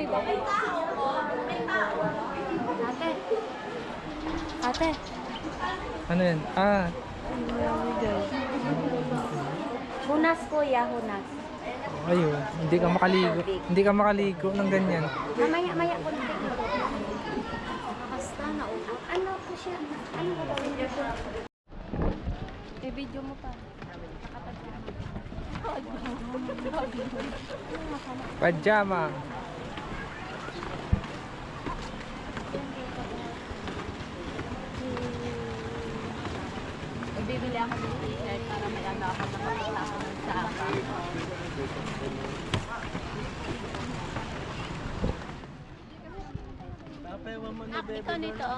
Ate. Ate. Ano yan? Ah, Hunas kuya, hunas. ayun. Hindi ka makaligo. Hindi ka makaligo ng ganyan. Mamaya konti. Basta naugot. Ano po siya? Ano ba gawin niyo po? I-video mo pa. Pajama. Bibili ako ng t-shirt para may ano ako na makita ako ng saka. Ito nito.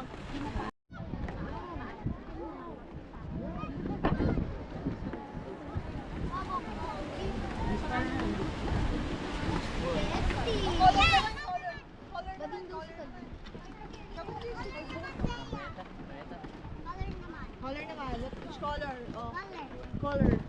Color naman. Which color? Oh. Color.